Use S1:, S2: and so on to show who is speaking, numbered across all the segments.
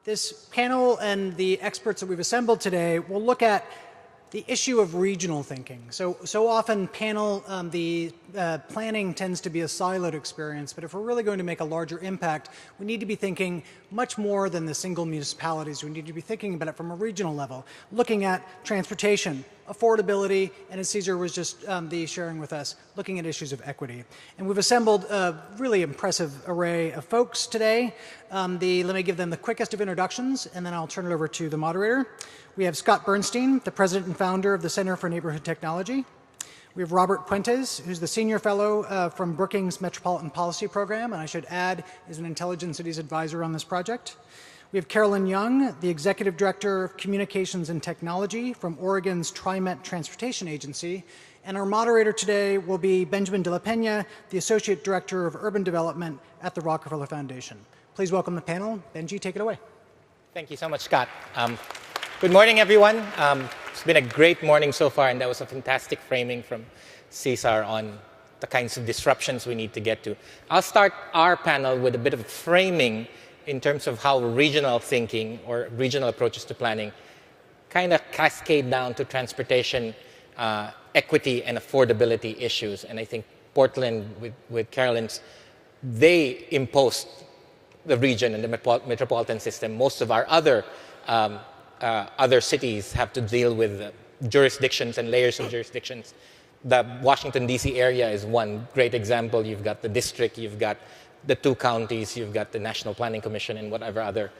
S1: This panel and the experts that we've assembled today will look at the issue of regional thinking. So often planning tends to be a siloed experience, but if we're really going to make a larger impact, we need to be thinking much more than the single municipalities. We need to be thinking about it from a regional level, looking at transportation, affordability, and as Cesar was just sharing with us, looking at issues of equity. And we've assembled a really impressive array of folks today. Let me give them the quickest of introductions, and then I'll turn it over to the moderator. We have Scott Bernstein, the president and founder of the Center for Neighborhood Technology. We have Robert Puentes, who's the senior fellow from Brookings Metropolitan Policy Program, and I should add is an Intelligent Cities advisor on this project. We have Carolyn Young, the executive director of Communications and Technology from Oregon's TriMet Transportation Agency. And our moderator today will be Benjamin de la Pena, the associate director of urban development at the Rockefeller Foundation. Please welcome the panel. Benji, take it away.
S2: Thank you so much, Scott. Good morning, everyone. It's been a great morning so far, and that was a fantastic framing from Cesar on the kinds of disruptions we need to get to. I'll start our panel with a bit of framing in terms of how regional thinking or regional approaches to planning kind of cascade down to transportation, equity, and affordability issues. And I think Portland, with Carolyn's, they imposed the region and the metropolitan system. Most of our other cities have to deal with jurisdictions and layers of jurisdictions. The Washington, D.C. area is one great example. You've got the district, you've got the 2 counties, you've got the National Planning Commission and whatever other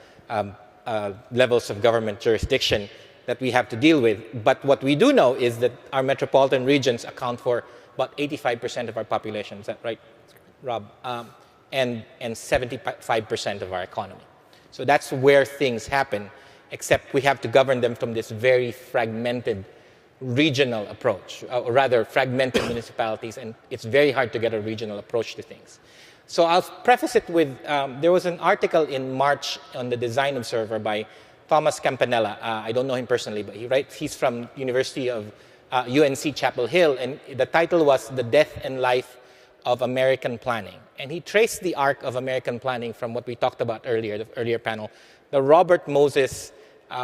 S2: levels of government jurisdiction that we have to deal with. But what we do know is that our metropolitan regions account for about 85% of our population. Is that right, Rob? And 75% of our economy. So that's where things happen, except we have to govern them from this very fragmented regional approach, or rather fragmented municipalities, and it's very hard to get a regional approach to things. So I'll preface it with, there was an article in March on the Design Observer by Thomas Campanella. I don't know him personally, but he's from University of UNC Chapel Hill, and the title was The Death and Life of American Planning. And he traced the arc of American planning from what we talked about earlier, the earlier panel, the Robert Moses,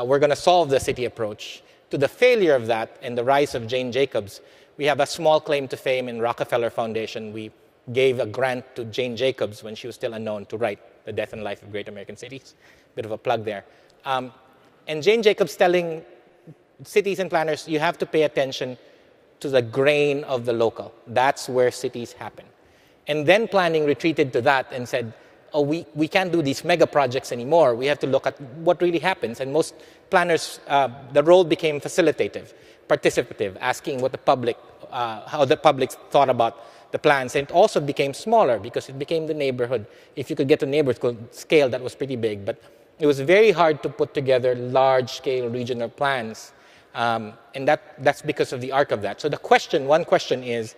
S2: we're going to solve the city approach, to the failure of that and the rise of Jane Jacobs. We have a small claim to fame in Rockefeller Foundation. We gave a grant to Jane Jacobs when she was still unknown to write The Death and Life of Great American Cities. Bit of a plug there. And Jane Jacobs telling cities and planners, you have to pay attention to the grain of the local. That's where cities happen. And then planning retreated to that and said, oh, we can't do these mega projects anymore. We have to look at what really happens. And most planners, the role became facilitative, participative, asking what the public, how the public thought about the plans. And it also became smaller because it became the neighborhood. If you could get to neighborhood scale, that was pretty big. But it was very hard to put together large-scale regional plans. And that's because of the arc of that. So one question is,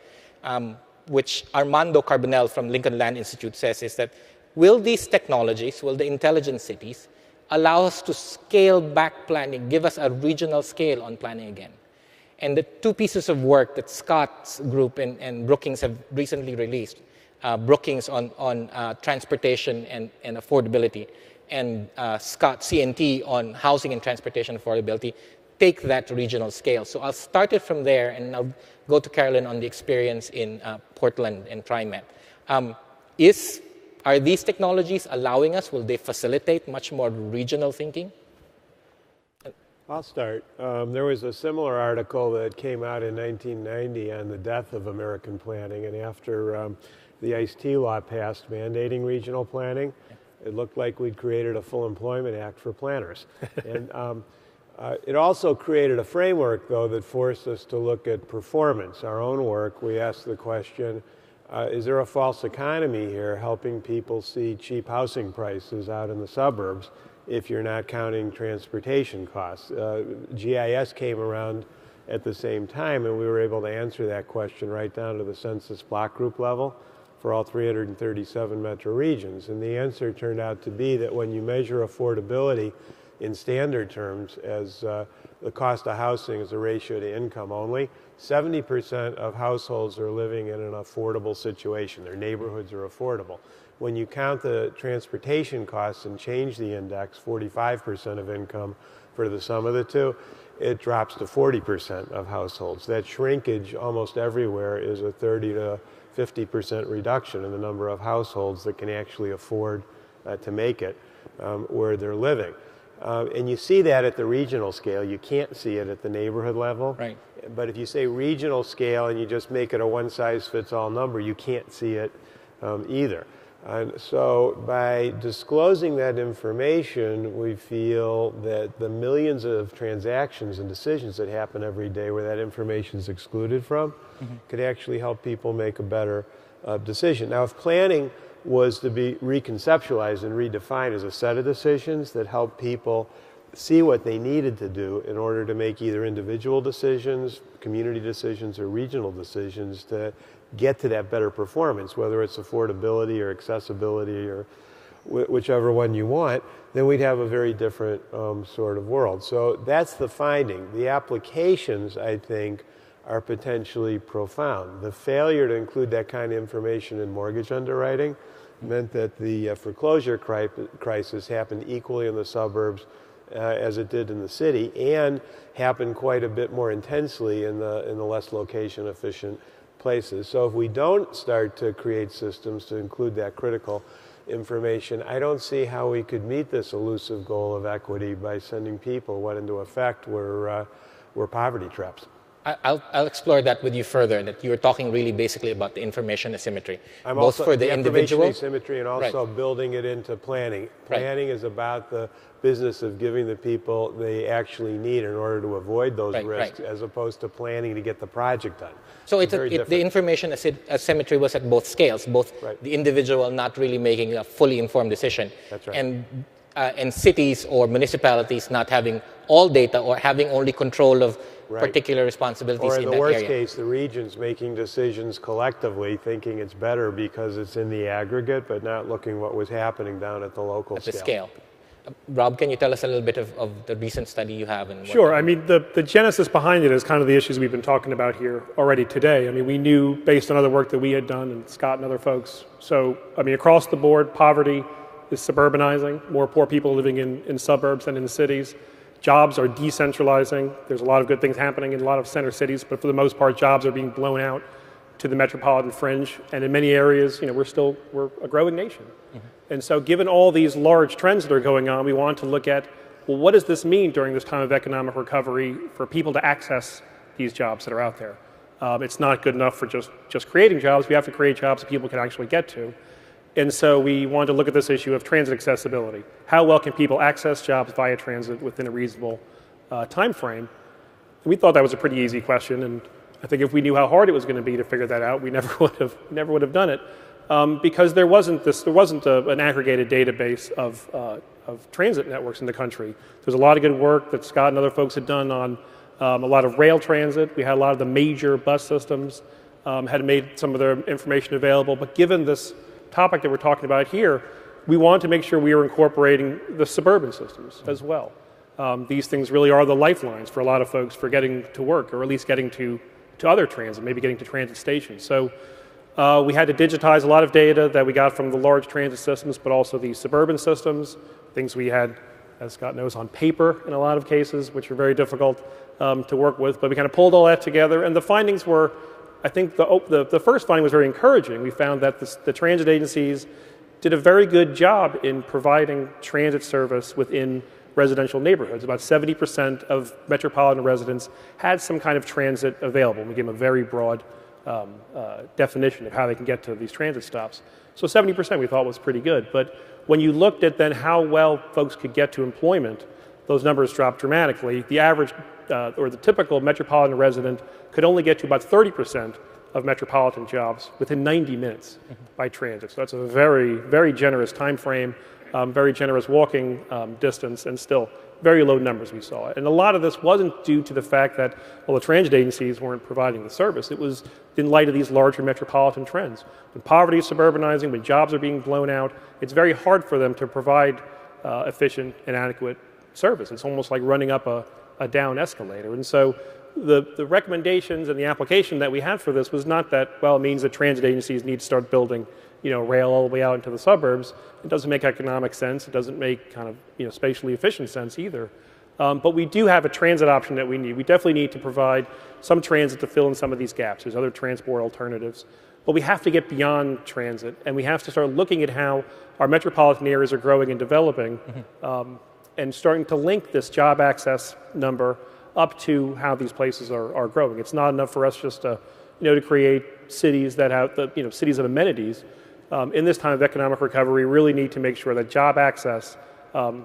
S2: which Armando Carbonell from Lincoln Land Institute says, is that will these technologies, will the intelligent cities, allow us to scale back planning, give us a regional scale on planning again? And the 2 pieces of work that Scott's group and Brookings have recently released, Brookings on transportation and affordability, and Scott CNT on housing and transportation affordability, take that regional scale. So I'll start it from there, and I'll go to Carolyn on the experience in Portland and TriMet. Are these technologies allowing us, will they facilitate much more regional thinking?
S3: I'll start. There was a similar article that came out in 1990 on the death of American planning, and after the ICE-T law passed mandating regional planning, it looked like we'd created a full employment act for planners. And it also created a framework, though, that forced us to look at performance. Our own work, we asked the question, is there a false economy here helping people see cheap housing prices out in the suburbs if you're not counting transportation costs? GIS came around at the same time, and we were able to answer that question right down to the census block group level for all 337 metro regions. And the answer turned out to be that when you measure affordability in standard terms as the cost of housing is a ratio to income only, 70% of households are living in an affordable situation. Their neighborhoods are affordable. When you count the transportation costs and change the index, 45% of income for the sum of the two, it drops to 40% of households. That shrinkage almost everywhere is a 30 to 50% reduction in the number of households that can actually afford to make it where they're living. And you see that at the regional scale. You can't see it at the neighborhood level.
S2: Right.
S3: But if you say regional scale and you just make it a one-size-fits-all number, you can't see it either. And so by disclosing that information, we feel that the millions of transactions and decisions that happen every day where that information is excluded from could actually help people make a better decision. Now, if planning was to be reconceptualized and redefined as a set of decisions that help people see what they needed to do in order to make either individual decisions, community decisions, or regional decisions to get to that better performance, whether it's affordability or accessibility or whichever one you want, then we'd have a very different sort of world. So that's the finding. The applications, I think, are potentially profound. The failure to include that kind of information in mortgage underwriting meant that the foreclosure crisis happened equally in the suburbs as it did in the city, and happened quite a bit more intensely in the less location efficient places. So if we don't start to create systems to include that critical information, I don't see how we could meet this elusive goal of equity by sending people what into effect were poverty traps.
S2: I'll explore that with you further, that you were talking really basically about the information asymmetry,
S3: I'm
S2: both
S3: also,
S2: for the individual.
S3: Information asymmetry and also building it into planning. Planning is about the business of giving the people they actually need in order to avoid those risks, as opposed to planning to get the project done.
S2: So the information asymmetry was at both scales, both the individual not really making a fully informed decision, and cities or municipalities not having all data or having only control of particular responsibilities in that area. Or in the worst
S3: case, the regions making decisions collectively, thinking it's better because it's in the aggregate, but not looking what was happening down at the local scale.
S2: At the scale. Rob, can you tell us a little bit of the recent study you have? And
S4: sure. I mean, the genesis behind it is kind of the issues we've been talking about here already today. I mean, we knew based on other work that we had done, and Scott and other folks. So, I mean, across the board, poverty is suburbanizing, more poor people living in suburbs than in cities. Jobs are decentralizing. There's a lot of good things happening in a lot of center cities, but for the most part, jobs are being blown out to the metropolitan fringe. And in many areas, we're a growing nation. And so given all these large trends that are going on, we want to look at, well, what does this mean during this time of economic recovery for people to access these jobs that are out there? It's not good enough for just creating jobs. We have to create jobs that people can actually get to. And so we wanted to look at this issue of transit accessibility. How well can people access jobs via transit within a reasonable time frame? And we thought that was a pretty easy question, and I think if we knew how hard it was going to be to figure that out, we never would have done it, because there wasn't an aggregated database of transit networks in the country. There's a lot of good work that Scott and other folks had done on a lot of rail transit. We had a lot of the major bus systems had made some of their information available, but given this topic that we're talking about here, we wanted to make sure we were incorporating the suburban systems as well. These things really are the lifelines for a lot of folks for getting to work, or at least getting to other transit, maybe getting to transit stations. So we had to digitize a lot of data that we got from the large transit systems, but also the suburban systems, things we had, as Scott knows, on paper in a lot of cases, which were very difficult to work with. But we kind of pulled all that together, and the findings were, I think the first finding was very encouraging. We found that the transit agencies did a very good job in providing transit service within residential neighborhoods. About 70% of metropolitan residents had some kind of transit available. We gave them a very broad definition of how they can get to these transit stops. So 70% we thought was pretty good. But when you looked at then how well folks could get to employment, those numbers dropped dramatically. The average or the typical metropolitan resident could only get to about 30% of metropolitan jobs within 90 minutes by transit. So that's a very, very generous time frame, very generous walking distance, and still very low numbers we saw. And a lot of this wasn't due to the fact that, well, the transit agencies weren't providing the service. It was in light of these larger metropolitan trends. When poverty is suburbanizing, when jobs are being blown out, it's very hard for them to provide efficient and adequate service. It's almost like running up a down escalator. And so the recommendations and the application that we had for this was not that, well, it means that transit agencies need to start building rail all the way out into the suburbs, it doesn't make economic sense. It doesn't make kind of, spatially efficient sense either. But we do have a transit option that we need. We definitely need to provide some transit to fill in some of these gaps. There's other transport alternatives. But we have to get beyond transit, and we have to start looking at how our metropolitan areas are growing and developing, and starting to link this job access number up to how these places are growing. It's not enough for us just to, to create cities that have cities of amenities. In this time of economic recovery, we really need to make sure that job access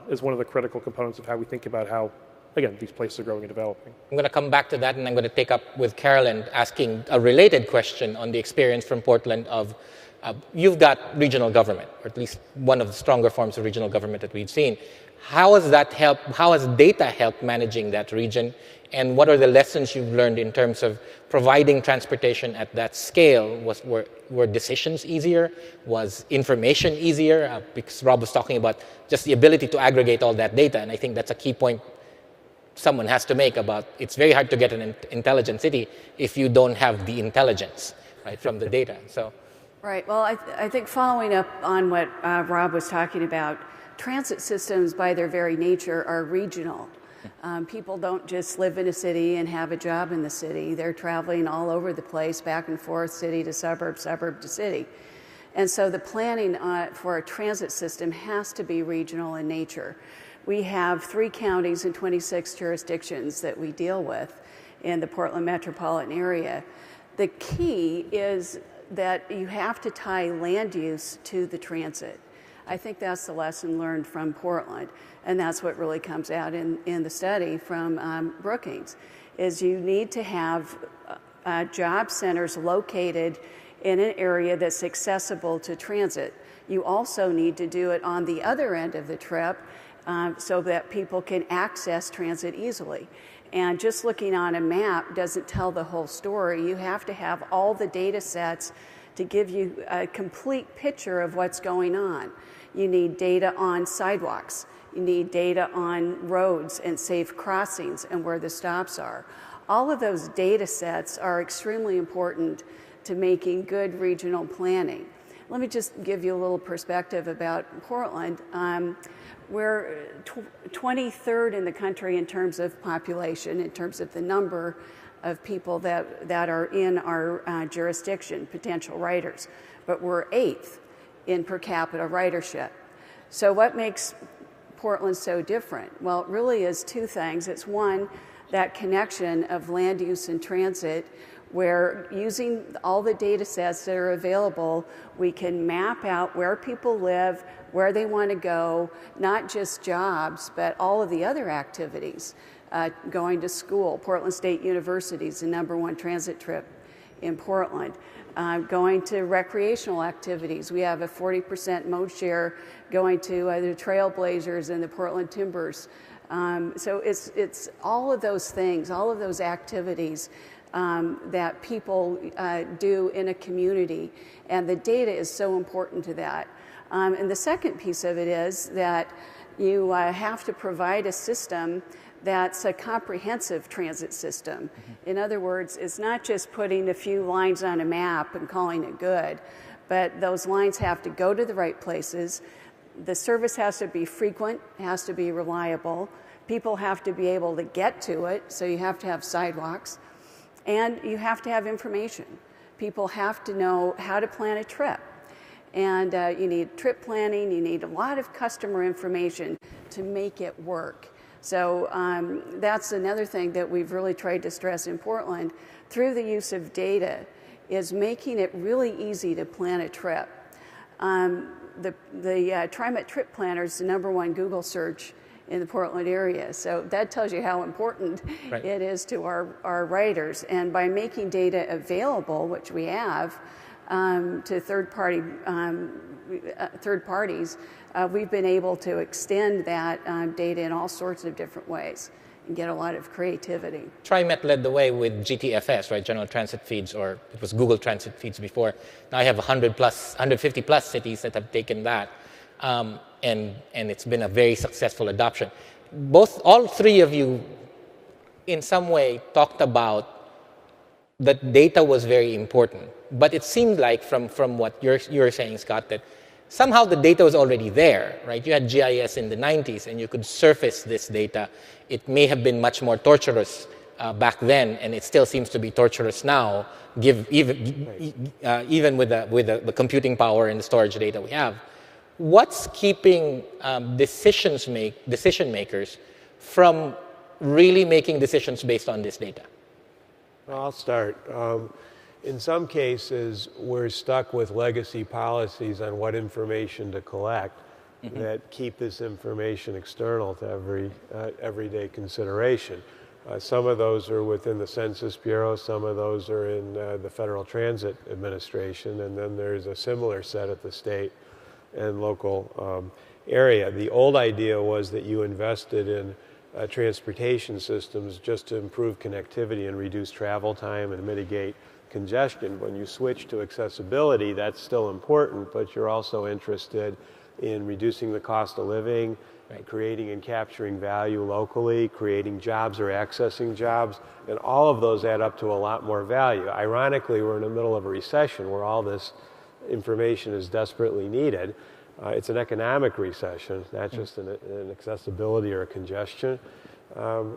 S4: is one of the critical components of how we think about how, again, these places are growing and developing.
S2: I'm going to come back to that, and I'm going to take up with Carolyn asking a related question on the experience from Portland of you've got regional government, or at least one of the stronger forms of regional government that we've seen. How has that helped? How has data helped managing that region? And what are the lessons you've learned in terms of providing transportation at that scale? Were decisions easier? Was information easier? Because Rob was talking about just the ability to aggregate all that data, and I think that's a key point someone has to make about it's very hard to get an intelligent city if you don't have the intelligence, right, from the data. So,
S5: right. Well, I think following up on what Rob was talking about, transit systems by their very nature are regional. People don't just live in a city and have a job in the city. They're traveling all over the place, back and forth, city to suburb, suburb to city. And so the planning for a transit system has to be regional in nature. We have 3 counties and 26 jurisdictions that we deal with in the Portland metropolitan area. The key is that you have to tie land use to the transit. I think that's the lesson learned from Portland, and that's what really comes out in the study from Brookings, is you need to have job centers located in an area that's accessible to transit. You also need to do it on the other end of the trip so that people can access transit easily. And just looking on a map doesn't tell the whole story. You have to have all the data sets to give you a complete picture of what's going on. You need data on sidewalks. You need data on roads and safe crossings and where the stops are. All of those data sets are extremely important to making good regional planning. Let me just give you a little perspective about Portland. We're 23rd in the country in terms of population, in terms of the number of people that are in our jurisdiction, potential riders, but we're 8th in per capita ridership. So what makes Portland so different? Well, it really is 2 things. It's one, that connection of land use and transit, where using all the data sets that are available, we can map out where people live, where they want to go, not just jobs, but all of the other activities. Going to school. Portland State University is the #1 transit trip in Portland. Going to recreational activities. We have a 40% mode share going to the Trailblazers and the Portland Timbers. So it's all of those things, all of those activities that people do in a community, and the data is so important to that. And the second piece of it is that you have to provide a system that's a comprehensive transit system. In other words, it's not just putting a few lines on a map and calling it good, but those lines have to go to the right places. The service has to be frequent, has to be reliable. People have to be able to get to it, so you have to have sidewalks. And you have to have information. People have to know how to plan a trip. And you need trip planning, you need a lot of customer information to make it work. So that's another thing that we've really tried to stress in Portland through the use of data, is making it really easy to plan a trip. The TriMet Trip Planner is the #1 Google search in the Portland area. So that tells you how important it is to our writers. And by making data available, which we have, to third parties, we've been able to extend that data in all sorts of different ways and get a lot of creativity.
S2: TriMet led the way with GTFS, right, General Transit Feeds, or it was Google Transit Feeds before. Now I have 150 plus cities that have taken that, and it's been a very successful adoption. All 3 of you, in some way, talked about that data was very important. But it seemed like from what you're saying, Scott, that somehow the data was already there, right? You had GIS in the 90s, and you could surface this data. It may have been much more torturous back then, and it still seems to be torturous now, even with the computing power and the storage data we have. What's keeping decision makers from really making decisions based on this data?
S3: Well, I'll start. In some cases, we're stuck with legacy policies on what information to collect that keep this information external to everyday consideration. Some of those are within the Census Bureau, some of those are in the Federal Transit Administration, and then there's a similar set at the state and local area. The old idea was that you invested in transportation systems just to improve connectivity and reduce travel time and mitigate congestion. When you switch to accessibility, that's still important, but you're also interested in reducing the cost of living, creating and capturing value locally, creating jobs or accessing jobs, and all of those add up to a lot more value. Ironically, we're in the middle of a recession where all this information is desperately needed. It's an economic recession, not just an accessibility or a congestion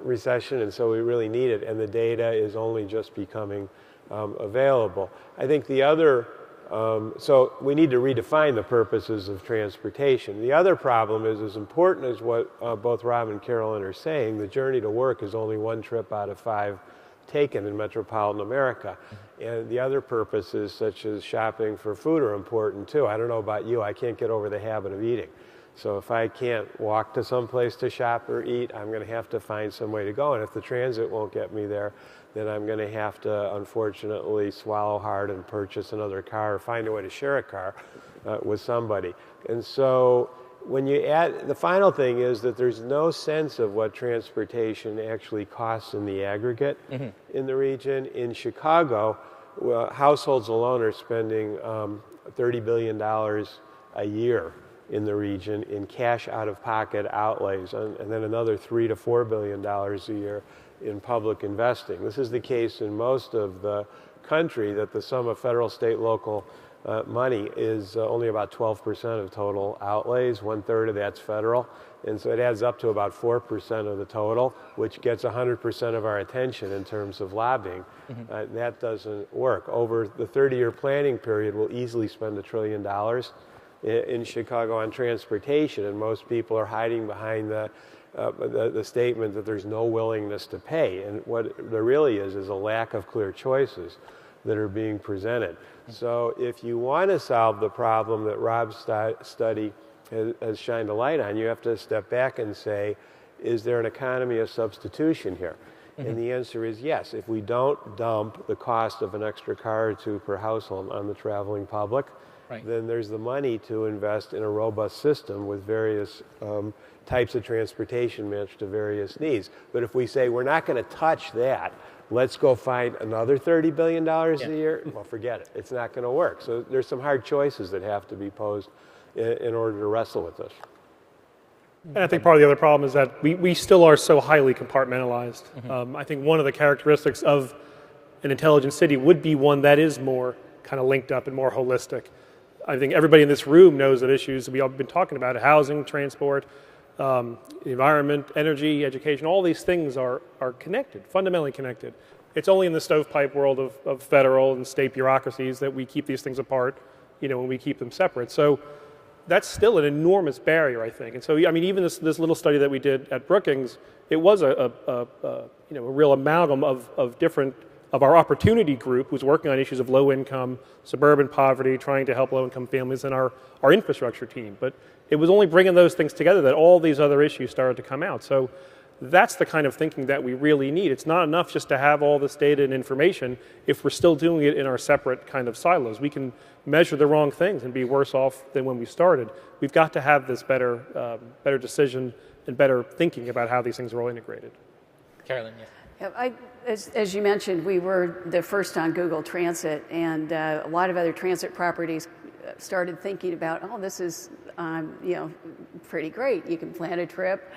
S3: recession, and so we really need it, and the data is only just becoming available. I think the other, so we need to redefine the purposes of transportation. The other problem is, as important as what both Rob and Carolyn are saying, the journey to work is only one trip out of 5 taken in metropolitan America. And the other purposes, such as shopping for food, are important too. I don't know about you, I can't get over the habit of eating. So if I can't walk to some place to shop or eat, I'm going to have to find some way to go. And if the transit won't get me there, then I'm going to have to, unfortunately, swallow hard and purchase another car or find a way to share a car with somebody. And so when you add, the final thing is that there's no sense of what transportation actually costs in the aggregate in the region. In Chicago, households alone are spending $30 billion a year in the region in cash out-of-pocket outlays, and then another $3 to $4 billion a year in public investing. This is the case in most of the country, that the sum of federal, state, local money is only about 12% of total outlays. 1/3 of that's federal, and so it adds up to about 4% of the total, which gets 100% of our attention in terms of lobbying. That doesn't work. Over the 30-year planning period, we'll easily spend $1 trillion in Chicago on transportation, and most people are hiding behind the statement that there's no willingness to pay. And what there really is a lack of clear choices that are being presented. So if you want to solve the problem that Rob's study has shined a light on, you have to step back and say, is there an economy of substitution here? And the answer is yes. If we don't dump the cost of an extra car or two per household on the traveling public, then there's the money to invest in a robust system with various types of transportation matched to various needs. But if we say we're not going to touch that, let's go find another $30 billion a year, well, forget it. It's not going to work. So there's some hard choices that have to be posed in order to wrestle with this.
S4: And I think part of the other problem is that we still are so highly compartmentalized. I think one of the characteristics of an intelligent city would be one that is more kind of linked up and more holistic. I think everybody in this room knows that issues that we've all been talking about, housing, transport, environment, energy, education, all these things are connected, fundamentally connected. It's only in the stovepipe world of federal and state bureaucracies that we keep these things apart, when we keep them separate. So that's still an enormous barrier, I think. And so, I mean, even this little study that we did at Brookings, it was a real amalgam of different, of our opportunity group who's working on issues of low income, suburban poverty, trying to help low income families, and our infrastructure team. But it was only bringing those things together that all these other issues started to come out. So that's the kind of thinking that we really need. It's not enough just to have all this data and information if we're still doing it in our separate kind of silos. We can measure the wrong things and be worse off than when we started. We've got to have this better decision and better thinking about how these things are all integrated.
S2: Carolyn,
S5: Yeah, as you mentioned, we were the first on Google Transit, and a lot of other transit properties started thinking about, oh, this is pretty great. You can plan a trip.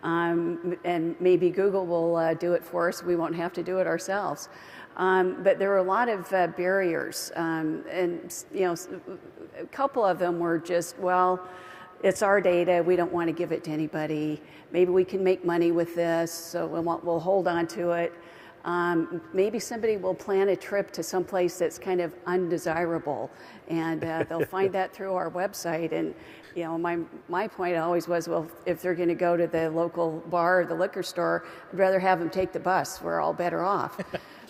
S5: And maybe Google will do it for us. We won't have to do it ourselves. But there were a lot of barriers, and a couple of them were just, well, it's our data. We don't want to give it to anybody. Maybe we can make money with this, so we'll hold on to it. Maybe somebody will plan a trip to someplace that's kind of undesirable, and they'll find that through our website. And my point always was, well, if they're going to go to the local bar or the liquor store, I'd rather have them take the bus. We're all better off.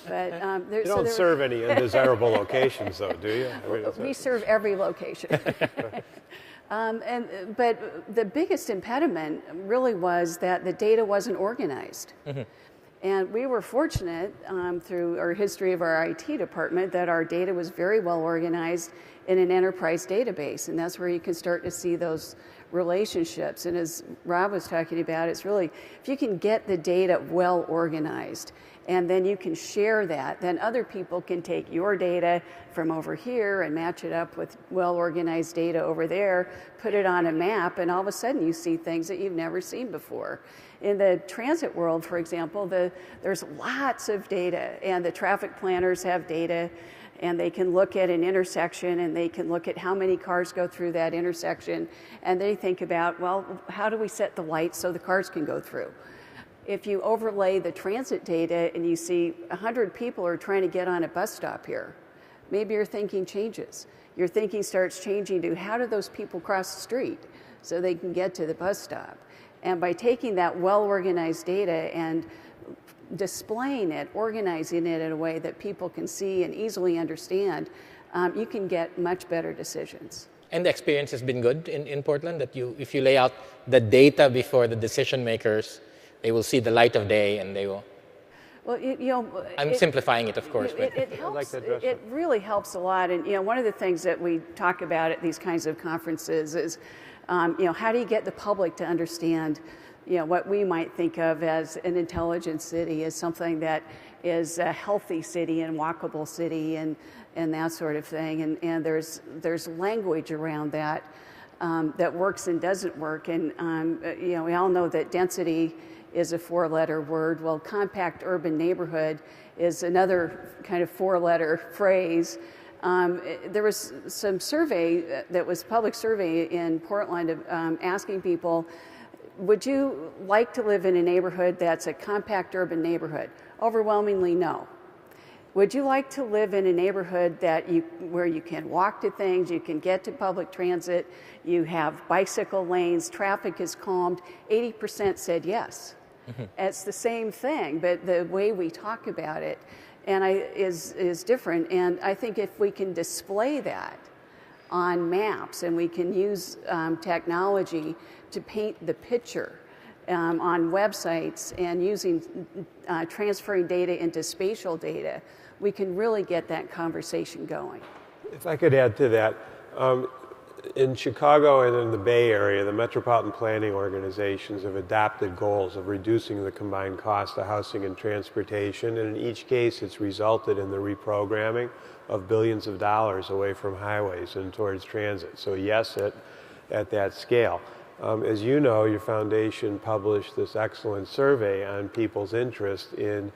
S5: But
S3: you don't serve any undesirable locations, though, do you? I mean,
S5: we serve every location. But the biggest impediment really was that the data wasn't organized. Mm-hmm. And we were fortunate through our history of our IT department that our data was very well organized in an enterprise database. And that's where you can start to see those relationships. And as Rob was talking about, it's really, if you can get the data well organized, and then you can share that, then other people can take your data from over here and match it up with well-organized data over there, put it on a map, and all of a sudden you see things that you've never seen before. In the transit world, for example, there's lots of data, and the traffic planners have data, and they can look at an intersection, and they can look at how many cars go through that intersection, and they think about, well, how do we set the lights so the cars can go through? If you overlay the transit data and you see 100 people are trying to get on a bus stop here, maybe your thinking changes. Your thinking starts changing to how do those people cross the street so they can get to the bus stop? And by taking that well-organized data and displaying it, organizing it in a way that people can see and easily understand, you can get much better decisions.
S2: And the experience has been good in Portland, that if you lay out the data before the decision makers, they will see the light of day, and they will.
S5: Well,
S2: I'm simplifying it, of course, but
S5: it helps. It really helps a lot. And one of the things that we talk about at these kinds of conferences is, how do you get the public to understand, what we might think of as an intelligent city, as something that is a healthy city and walkable city, and that sort of thing. And there's language around that that works and doesn't work. And we all know that density is a 4-letter word. Well, compact urban neighborhood is another kind of 4-letter phrase. There was some survey that was public survey in Portland asking people, would you like to live in a neighborhood that's a compact urban neighborhood? Overwhelmingly no. Would you like to live in a neighborhood where you can walk to things, you can get to public transit, you have bicycle lanes, traffic is calmed? 80% said yes. Mm-hmm. It's the same thing, but the way we talk about it is different. And I think if we can display that on maps and we can use technology to paint the picture on websites and using transferring data into spatial data, we can really get that conversation going.
S3: If I could add to that, in Chicago and in the Bay Area, the metropolitan planning organizations have adopted goals of reducing the combined cost of housing and transportation, and in each case it's resulted in the reprogramming of billions of dollars away from highways and towards transit. So yes, at that scale. As you know, your foundation published this excellent survey on people's interest in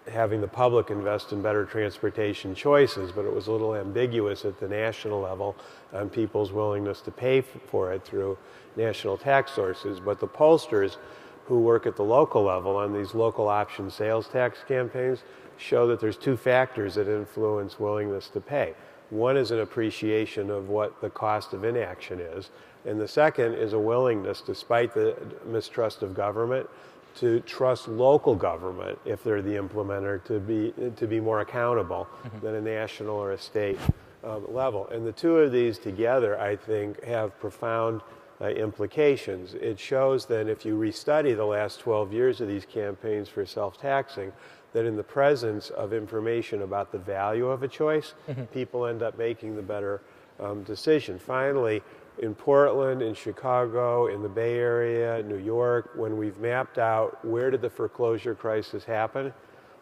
S3: having the public invest in better transportation choices, but it was a little ambiguous at the national level on people's willingness to pay for it through national tax sources. But the pollsters who work at the local level on these local option sales tax campaigns show that there's 2 factors that influence willingness to pay. One is an appreciation of what the cost of inaction is, and the second is a willingness, despite the mistrust of government, to trust local government, if they're the implementer, to be more accountable than a national or a state level. And the 2 of these together, I think, have profound implications. It shows that if you restudy the last 12 years of these campaigns for self-taxing, that in the presence of information about the value of a choice, people end up making the better decision. Finally, in Portland, in Chicago, in the Bay Area, New York, when we've mapped out where did the foreclosure crisis happen,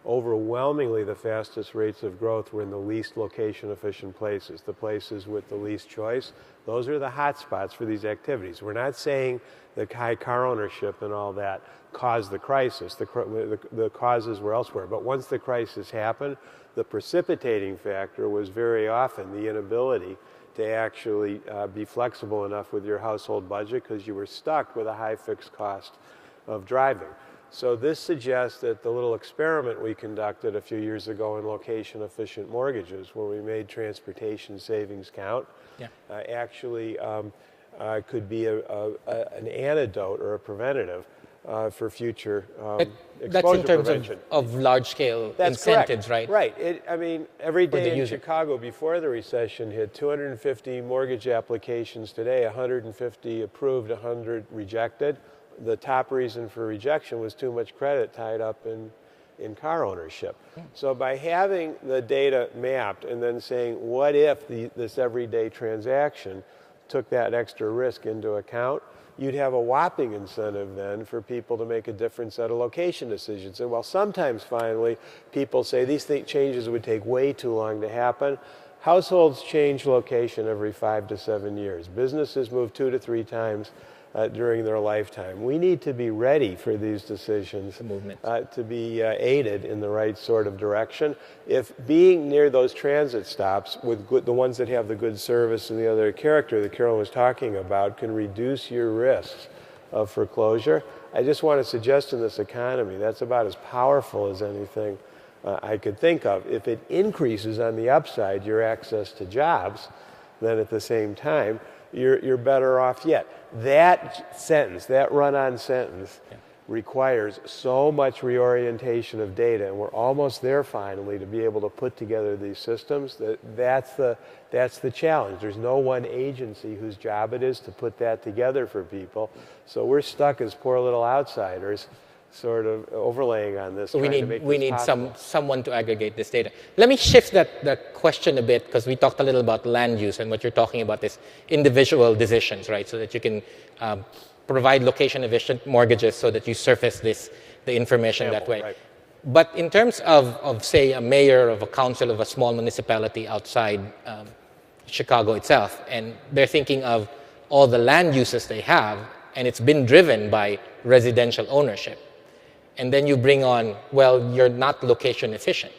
S3: overwhelmingly the fastest rates of growth were in the least location-efficient places, the places with the least choice. Those are the hot spots for these activities. We're not saying that high car ownership and all that caused the crisis. The causes were elsewhere. But once the crisis happened, the precipitating factor was very often the inability to actually be flexible enough with your household budget because you were stuck with a high fixed cost of driving. So this suggests that the little experiment we conducted a few years ago in location-efficient mortgages, where we made transportation savings count, actually could be an antidote or a preventative for future exposure
S2: that's in terms
S3: prevention.
S2: of large-scale incentives,
S3: correct.
S2: right?
S3: Right. I mean, every day in Chicago before the recession hit, 250 mortgage applications today, 150 approved, 100 rejected. The top reason for rejection was too much credit tied up in car ownership. So by having the data mapped and then saying, what if this everyday transaction took that extra risk into account, you'd have a whopping incentive then for people to make a different set of location decisions. And while sometimes finally people say these changes would take way too long to happen, households change location every 5 to 7 years. Businesses move 2 to 3 times during their lifetime. We need to be ready for these decisions to be aided in the right sort of direction. If being near those transit stops with the ones that have the good service and the other character that Carolyn was talking about can reduce your risks of foreclosure, I just want to suggest in this economy that's about as powerful as anything I could think of. If it increases on the upside your access to jobs, then at the same time you're better off yet. That sentence, that run-on sentence, requires so much reorientation of data, and we're almost there finally to be able to put together these systems. That's the challenge. There's no one agency whose job it is to put that together for people. So we're stuck as poor little outsiders, sort of overlaying on this.
S2: So we need someone to aggregate this data. Let me shift the question a bit, because we talked a little about land use, and what you're talking about is individual decisions, right? So that you can provide location-efficient mortgages so that you surface the information that way.
S3: Right.
S2: But in terms of, say, a mayor of a council of a small municipality outside Chicago itself, and they're thinking of all the land uses they have, and it's been driven by residential ownership. And then you bring on, well, you're not location efficient.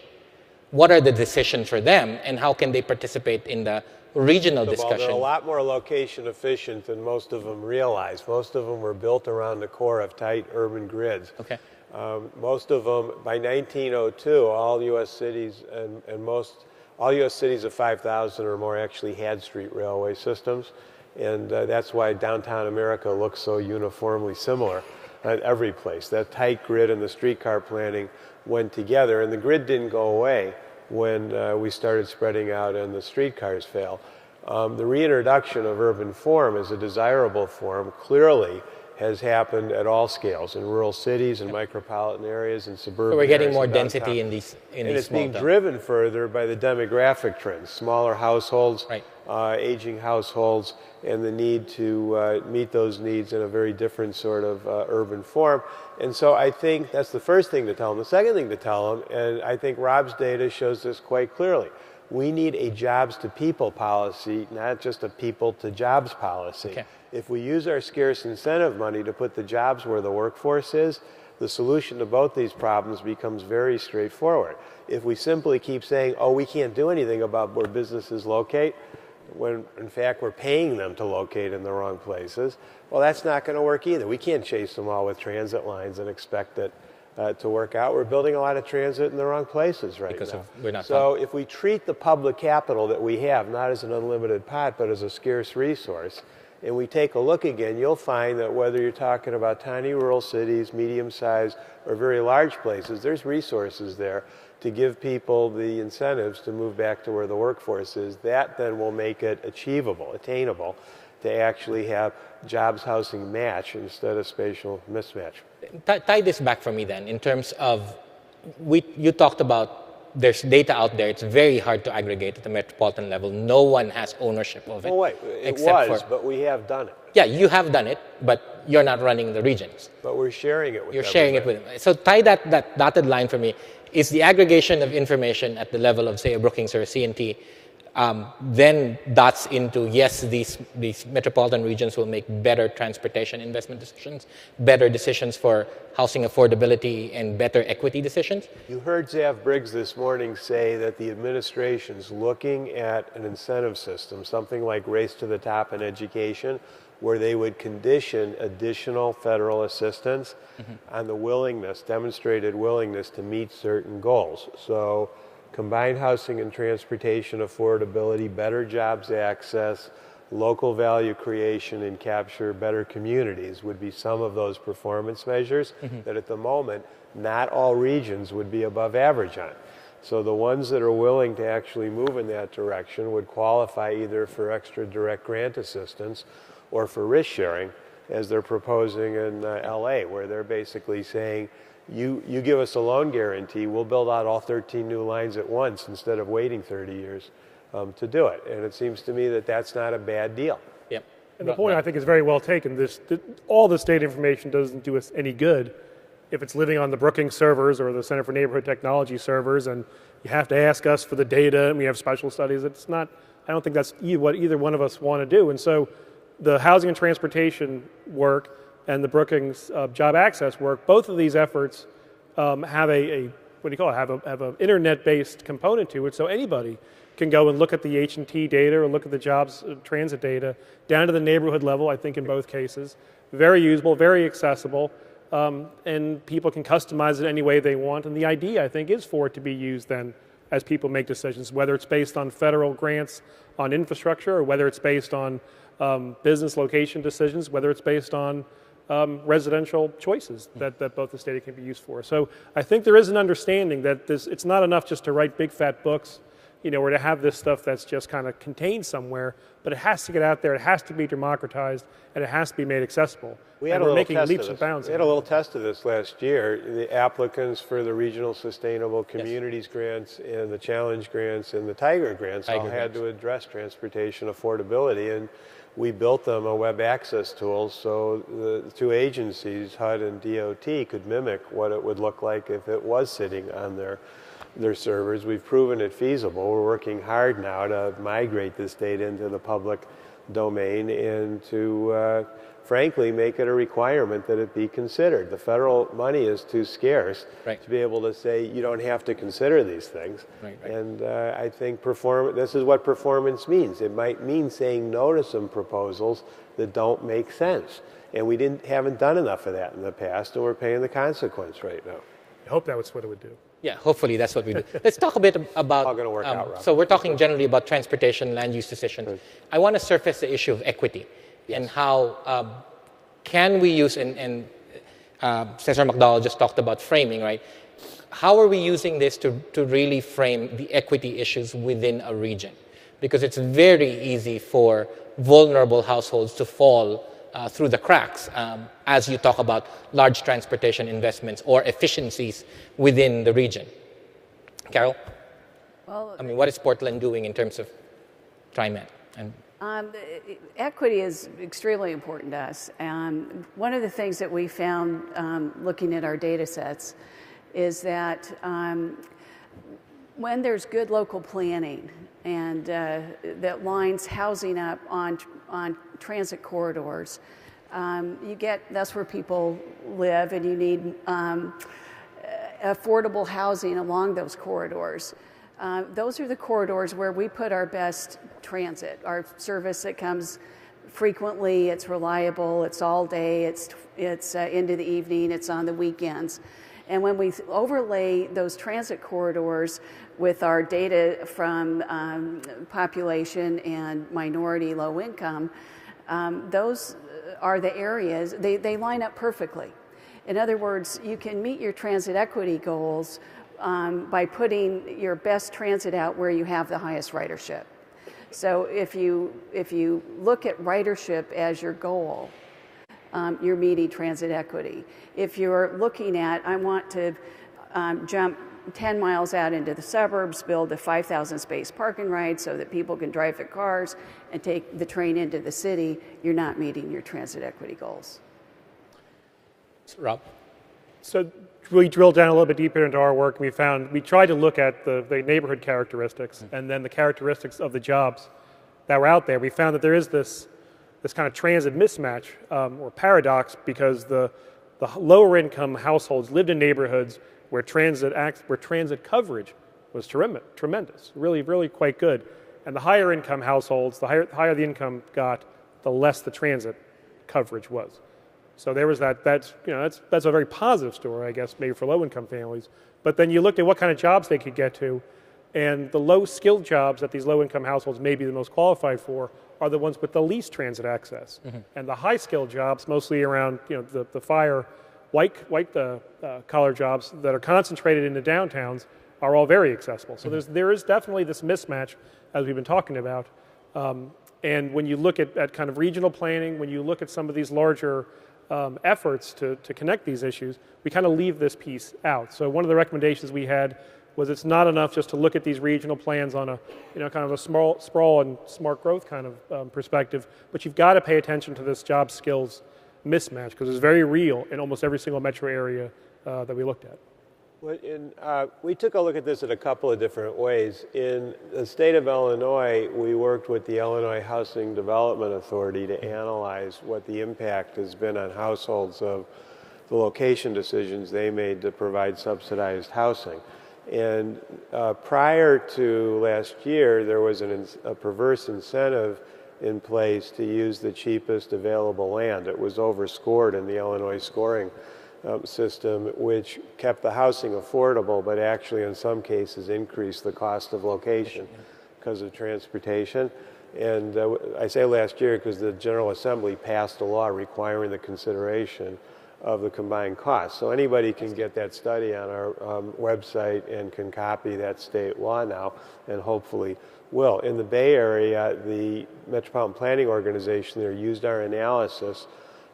S2: What are the decisions for them, and how can they participate in the regional discussion?
S3: They're a lot more location efficient than most of them realize. Most of them were built around the core of tight urban grids.
S2: Okay.
S3: Most of them, by 1902, all U.S. cities all U.S. cities of 5,000 or more actually had street railway systems, and that's why downtown America looks so uniformly similar at every place. That tight grid and the streetcar planning went together, and the grid didn't go away when we started spreading out and the streetcars failed. The reintroduction of urban form as a desirable form clearly has happened at all scales, in rural cities, in micropolitan areas, in suburban areas.
S2: So we're getting more density in these
S3: and it's
S2: small
S3: being
S2: towns.
S3: driven further by the demographic trends, smaller households,
S2: Right.
S3: Aging households, and the need to meet those needs in a very different sort of urban form. And so I think that's the first thing to tell them. The second thing to tell them, and I think Rob's data shows this quite clearly, we need a jobs-to-people policy, not just a people-to-jobs policy.
S2: Okay.
S3: If we use our scarce incentive money to put the jobs where the workforce is, the solution to both these problems becomes very straightforward. If we simply keep saying, oh, we can't do anything about where businesses locate, when in fact we're paying them to locate in the wrong places, well, that's not going to work either. We can't chase them all with transit lines and expect it to work out. We're building a lot of transit in the wrong places right now.
S2: We're not
S3: so if we treat the public capital that we have not as an unlimited pot, but as a scarce resource, and we take a look again, you'll find that whether you're talking about tiny rural cities, medium-sized, or very large places, there's resources there to give people the incentives to move back to where the workforce is. That then will make it achievable, attainable, to actually have jobs housing match instead of spatial mismatch.
S2: Tie this back for me then, in terms of, you talked about there's data out there. It's very hard to aggregate at the metropolitan level. No one has ownership of it.
S3: Well, wait, but we have done it.
S2: Yeah, you have done it, but you're not running the regions.
S3: But we're sharing it with
S2: You're sharing it with them. So tie that dotted line for me. Is the aggregation of information at the level of, say, a Brookings or a C&T, then dots into, yes, these metropolitan regions will make better transportation investment decisions, better decisions for housing affordability, and better equity decisions?
S3: You heard Zav Briggs this morning say that the administration's looking at an incentive system, something like Race to the Top in education, where they would condition additional federal assistance on the demonstrated willingness to meet certain goals. So combined housing and transportation affordability, better jobs access, local value creation, and capture better communities would be some of those performance measures that at the moment not all regions would be above average on. So the ones that are willing to actually move in that direction would qualify either for extra direct grant assistance or for risk sharing, as they're proposing in LA, where they're basically saying, you give us a loan guarantee, we'll build out all 13 new lines at once instead of waiting 30 years to do it. And it seems to me that that's not a bad deal.
S2: Yep.
S4: And the point I think is very well taken. All this data information doesn't do us any good if it's living on the Brookings servers or the Center for Neighborhood Technology servers, and you have to ask us for the data, and we have special studies. It's not. I don't think that's what either one of us want to do. And so, the housing and transportation work and the Brookings job access work, both of these efforts have have an internet-based component to it, so anybody can go and look at the H&T data or look at the jobs transit data down to the neighborhood level, I think in both cases. Very usable, very accessible, and people can customize it any way they want. And the idea, I think, is for it to be used then as people make decisions, whether it's based on federal grants on infrastructure or whether it's based on business location decisions, whether it's based on residential choices that both the data can be used for. So I think there is an understanding that it's not enough just to write big fat books, or to have this stuff that's just kind of contained somewhere, but it has to get out there, it has to be democratized, and it has to be made accessible.
S3: We had a little test of this last year. The applicants for the Regional Sustainable Communities grants and the Challenge grants and the Tiger grants all had to address transportation affordability, and we built them a web access tool so the two agencies, HUD and DOT, could mimic what it would look like if it was sitting on their servers. We've proven it feasible. We're working hard now to migrate this data into the public domain and to, frankly, make it a requirement that it be considered. The federal money is too scarce to be able to say you don't have to consider these things. And I think this is what performance means. It might mean saying no to some proposals that don't make sense. And we haven't done enough of that in the past, and we're paying the consequence right now.
S4: I hope that's what it would do.
S2: Yeah, hopefully that's what we do. Let's talk a bit about,
S3: all gonna work out, Rob.
S2: So we're talking generally about transportation, land use decisions. I want to surface the issue of equity and how can we use, and Senator McDowell just talked about framing, right? How are we using this to really frame the equity issues within a region? Because it's very easy for vulnerable households to fall through the cracks as you talk about large transportation investments or efficiencies within the region. Carol?
S5: Well,
S2: what is Portland doing in terms of TriMet?
S5: Equity is extremely important to us. One of the things that we found looking at our data sets is that when there's good local planning and that lines housing up on transit corridors, that's where people live, and you need affordable housing along those corridors. Those are the corridors where we put our best transit, our service that comes frequently, it's reliable, it's all day, it's into the evening, it's on the weekends. And when we overlay those transit corridors with our data from population and minority low income, those are the areas, they line up perfectly. In other words, you can meet your transit equity goals by putting your best transit out where you have the highest ridership. So if you look at ridership as your goal, you're meeting transit equity. If you're looking at, I want to jump 10 miles out into the suburbs, build a 5,000 space parking right so that people can drive their cars and take the train into the city, you're not meeting your transit equity goals.
S2: Rob?
S4: So we drilled down a little bit deeper into our work, and we tried to look at the neighborhood characteristics and then the characteristics of the jobs that were out there. We found that there is this kind of transit mismatch or paradox, because the lower income households lived in neighborhoods where transit coverage was tremendous, really quite good. And the higher income households, the higher the income got, the less the transit coverage was. So there was that's a very positive story, I guess, maybe for low income families. But then you looked at what kind of jobs they could get to, and the low skilled jobs that these low income households may be the most qualified for are the ones with the least transit access. Mm-hmm. And the high skilled jobs, mostly around the fire, white collar jobs that are concentrated in the downtowns, are all very accessible. So mm-hmm. there is definitely this mismatch, as we've been talking about. And when you look at kind of regional planning, when you look at some of these larger efforts to connect these issues, we kind of leave this piece out. So one of the recommendations we had was it's not enough just to look at these regional plans on a kind of a sprawl and smart growth kind of perspective, but you've got to pay attention to this job skills mismatch, because it's very real in almost every single metro area that we looked at.
S3: We took a look at this in a couple of different ways. In the state of Illinois, we worked with the Illinois Housing Development Authority to analyze what the impact has been on households of the location decisions they made to provide subsidized housing. And prior to last year, there was a perverse incentive in place to use the cheapest available land. It was overscored in the Illinois scoring system, which kept the housing affordable, but actually in some cases increased the cost of location because of transportation. And I say last year because the General Assembly passed a law requiring the consideration of the combined costs. So anybody can get that study on our website and can copy that state law now, and hopefully will. In the Bay Area, the Metropolitan Planning Organization there used our analysis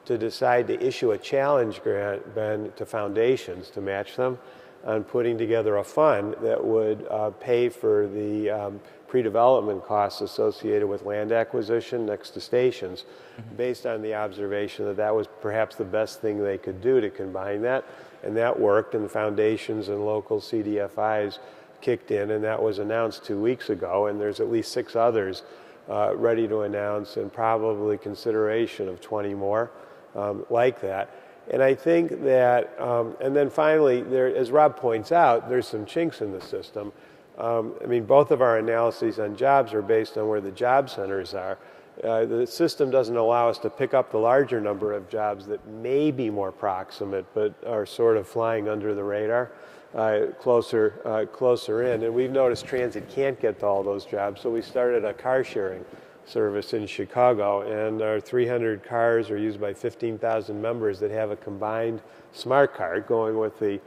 S3: to decide to issue a challenge grant, Ben, to foundations to match them on putting together a fund that would pay for the pre-development costs associated with land acquisition next to stations, based on the observation that that was perhaps the best thing they could do to combine that. And that worked, and the foundations and local CDFIs kicked in, and that was announced 2 weeks ago, and there's at least 6 others ready to announce, and probably consideration of 20 more like that. And I think that, and then finally, as Rob points out, there's some chinks in the system. I mean, both of our analyses on jobs are based on where the job centers are. The system doesn't allow us to pick up the larger number of jobs that may be more proximate, but are sort of flying under the radar, closer in. And we've noticed transit can't get to all those jobs, so we started a car sharing service in Chicago, and our 300 cars are used by 15,000 members that have a combined smart card, going with the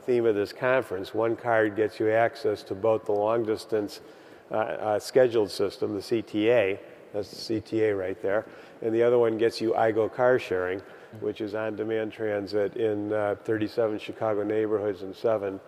S3: theme of this conference. One card gets you access to both the long distance scheduled system, the CTA, that's the CTA right there, and the other one gets you iGo car sharing, which is on-demand transit in 37 Chicago neighborhoods and 7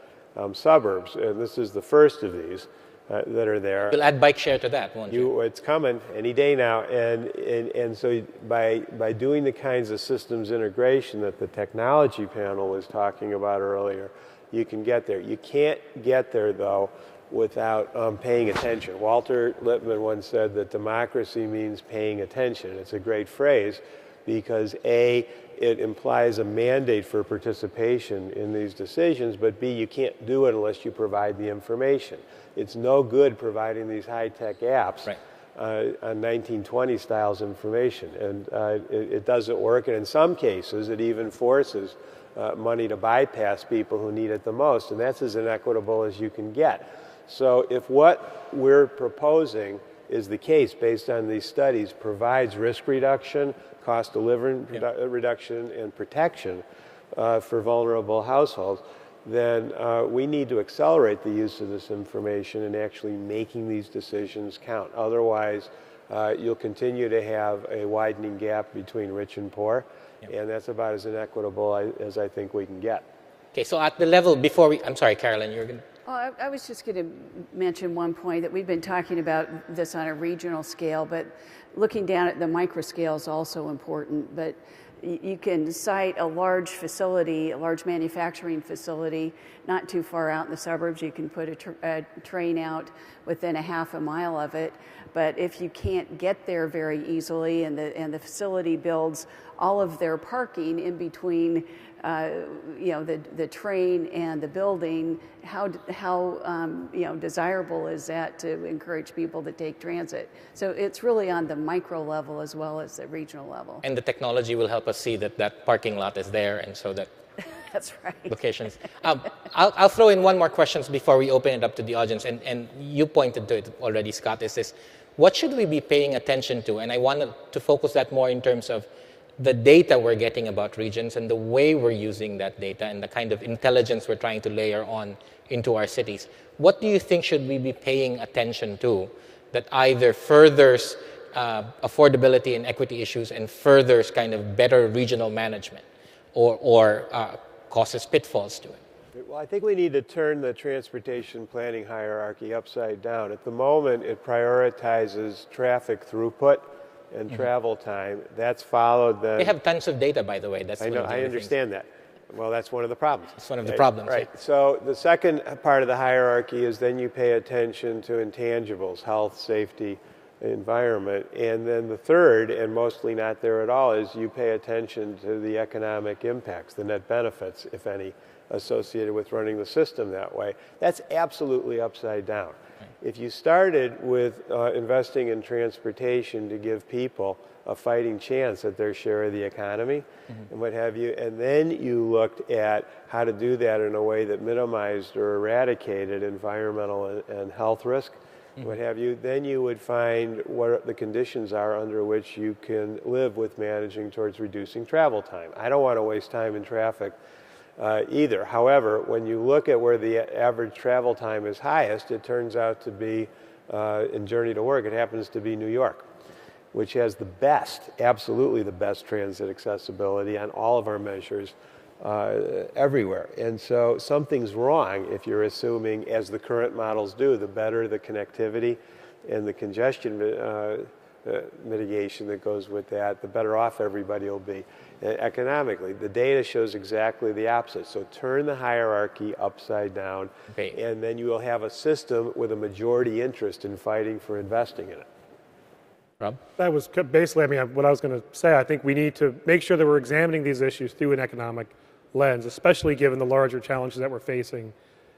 S3: suburbs. And this is the first of these that are there.
S2: You'll add bike share to that, won't you?
S3: It's coming any day now, and so by doing the kinds of systems integration that the technology panel was talking about earlier, you can get there. You can't get there, though, without paying attention. Walter Lippmann once said that democracy means paying attention. It's a great phrase because A, it implies a mandate for participation in these decisions, but B, you can't do it unless you provide the information. It's no good providing these high-tech apps on 1920 styles information, and it doesn't work, and in some cases it even forces money to bypass people who need it the most, and that's as inequitable as you can get. So if what we're proposing is the case based on these studies, provides risk reduction, cost of living reduction, and protection for vulnerable households, then we need to accelerate the use of this information and actually making these decisions count. Otherwise, you'll continue to have a widening gap between rich and poor, and that's about as inequitable as I think we can get.
S2: Okay, so at the level before I'm sorry, Carolyn, you're going to...
S5: Oh, I was just going to mention one point that we've been talking about this on a regional scale, but looking down at the micro scale is also important. But you can cite a large facility, a large manufacturing facility, not too far out in the suburbs. You can put a train out within a half a mile of it. But if you can't get there very easily, and the facility builds all of their parking in between, the train and the building, how desirable is that to encourage people to take transit? So it's really on the micro level as well as the regional level.
S2: And the technology will help us see that parking lot is there, and so that
S5: that's right.
S2: Locations. I'll throw in one more question before we open it up to the audience, and you pointed to it already, Scott, is this: what should we be paying attention to? And I wanted to focus that more in terms of the data we're getting about regions and the way we're using that data and the kind of intelligence we're trying to layer on into our cities. What do you think should we be paying attention to that either furthers affordability and equity issues and furthers kind of better regional management, or causes pitfalls to it?
S3: Well, I think we need to turn the transportation planning hierarchy upside down. At the moment, it prioritizes traffic throughput and travel time. That's followed then...
S2: They have tons of data, by the way. That's
S3: I know, I understand that. Well, that's one of the problems.
S2: It's one of the problems.
S3: Right.
S2: Yeah.
S3: So the second part of the hierarchy is then you pay attention to intangibles, health, safety, environment. And then the third, and mostly not there at all, is you pay attention to the economic impacts, the net benefits, if any, associated with running the system that way. That's absolutely upside down. If you started with investing in transportation to give people a fighting chance at their share of the economy and what have you, and then you looked at how to do that in a way that minimized or eradicated environmental and health risk, what have you, then you would find what the conditions are under which you can live with managing towards reducing travel time. I don't want to waste time in traffic either. However, when you look at where the average travel time is highest, it turns out to be, in journey to work, it happens to be New York, which has the best, absolutely the best transit accessibility on all of our measures everywhere. And so something's wrong if you're assuming, as the current models do, the better the connectivity and the congestion mitigation that goes with that, the better off everybody will be economically. The data shows exactly the opposite. So turn the hierarchy upside down, and then you will have a system with a majority interest in fighting for investing in it.
S2: Rob?
S4: That was basically, what I was going to say. I think we need to make sure that we're examining these issues through an economic lens, especially given the larger challenges that we're facing